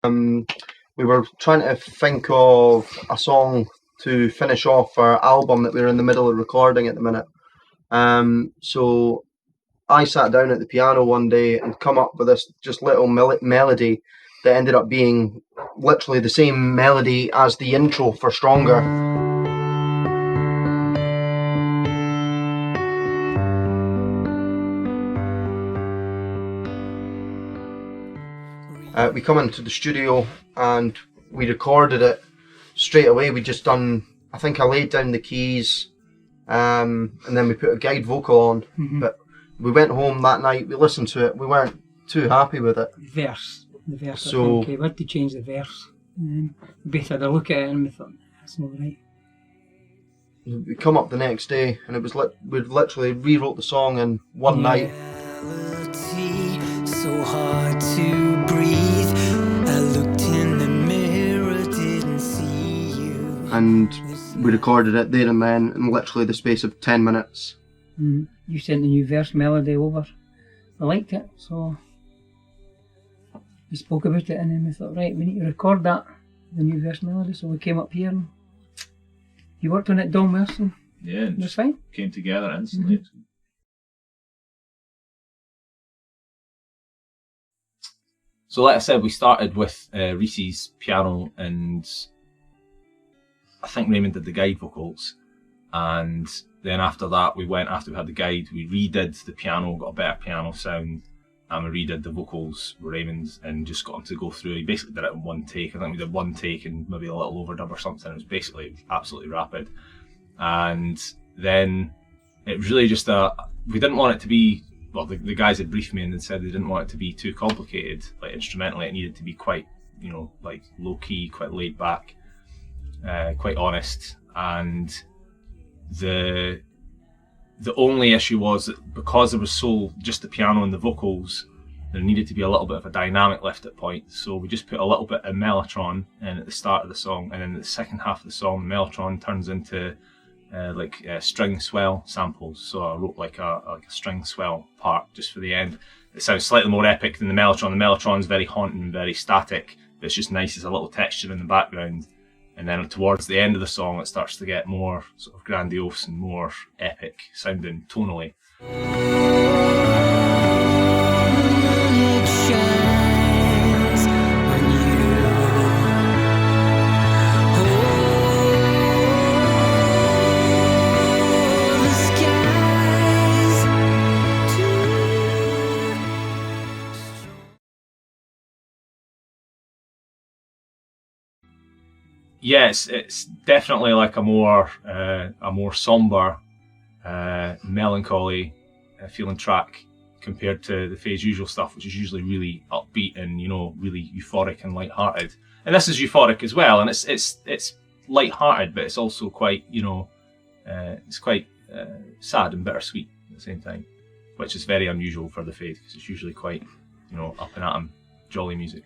We were trying to think of a song to finish off our album that we're in the middle of recording at the minute. So I sat down at the piano one day and come up with this just little melody that ended up being literally the same melody as the intro for Stronger. We come into the studio and we recorded it straight away. We just done, I think I laid down the keys, and then we put a guide vocal on. But we went home that night, we listened to it, we weren't too happy with it. The verse, so, okay, we had to change the verse. We both had a look at it and we thought, that's not right. We come up the next day and it was we literally rewrote the song in one night. So hard to breathe. I looked in the mirror, didn't see you. And we recorded it there and then in literally the space of 10 minutes. You sent the new verse melody over. I liked it, so we spoke about it and then we thought, right, we need to record that, the new verse melody, so we came up here and you worked on it, Don Wilson. Yeah, it was fine. Came together instantly. So like I said, we started with Reese's piano and I think Raymond did the guide vocals, and then after that after we had the guide, we redid the piano, got a better piano sound, and we redid the vocals with Raymond and just got him to go through. He basically did it in one take. I think we did one take and maybe a little overdub or something. It was basically absolutely rapid. And then it was really just we didn't want it to be, well, the guys had briefed me and said they didn't want it to be too complicated. Like instrumentally, it needed to be quite, like low key, quite laid back, quite honest. And the only issue was that because there was just the piano and the vocals, there needed to be a little bit of a dynamic lift at points. So we just put a little bit of mellotron in at the start of the song, and then the second half of the song, the mellotron turns into string swell samples. So I wrote like a string swell part just for the end. It sounds slightly more epic than the mellotron. The mellotron's very haunting, very static, but it's just nice as a little texture in the background. And then towards the end of the song, it starts to get more sort of grandiose and more epic sounding tonally. Yes, it's definitely like a more somber, melancholy feeling track compared to the Phase Usual stuff, which is usually really upbeat and really euphoric and light-hearted. And this is euphoric as well, and it's light-hearted, but it's also quite it's quite sad and bittersweet at the same time, which is very unusual for the Phase because it's usually quite up and at 'em, jolly music.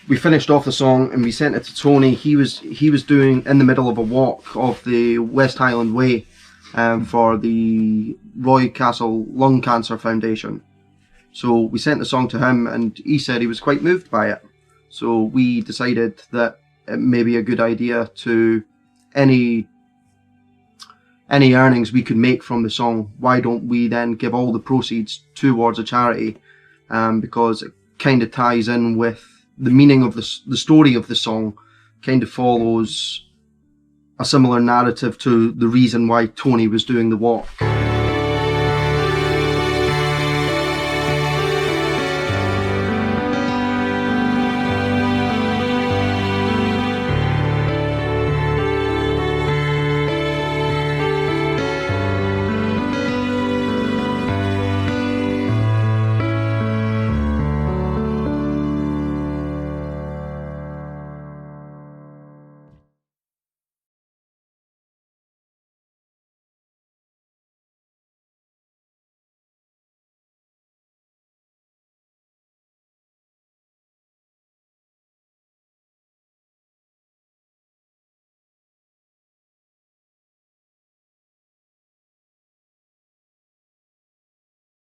We finished off the song and we sent it to Tony. He was doing in the middle of a walk of the West Highland Way for the Roy Castle Lung Cancer Foundation. So we sent the song to him and he said he was quite moved by it. So we decided that it may be a good idea to any earnings we could make from the song, why don't we then give all the proceeds towards a charity, because it kind of ties in with the meaning of the story of the song, kind of follows a similar narrative to the reason why Tony was doing the walk.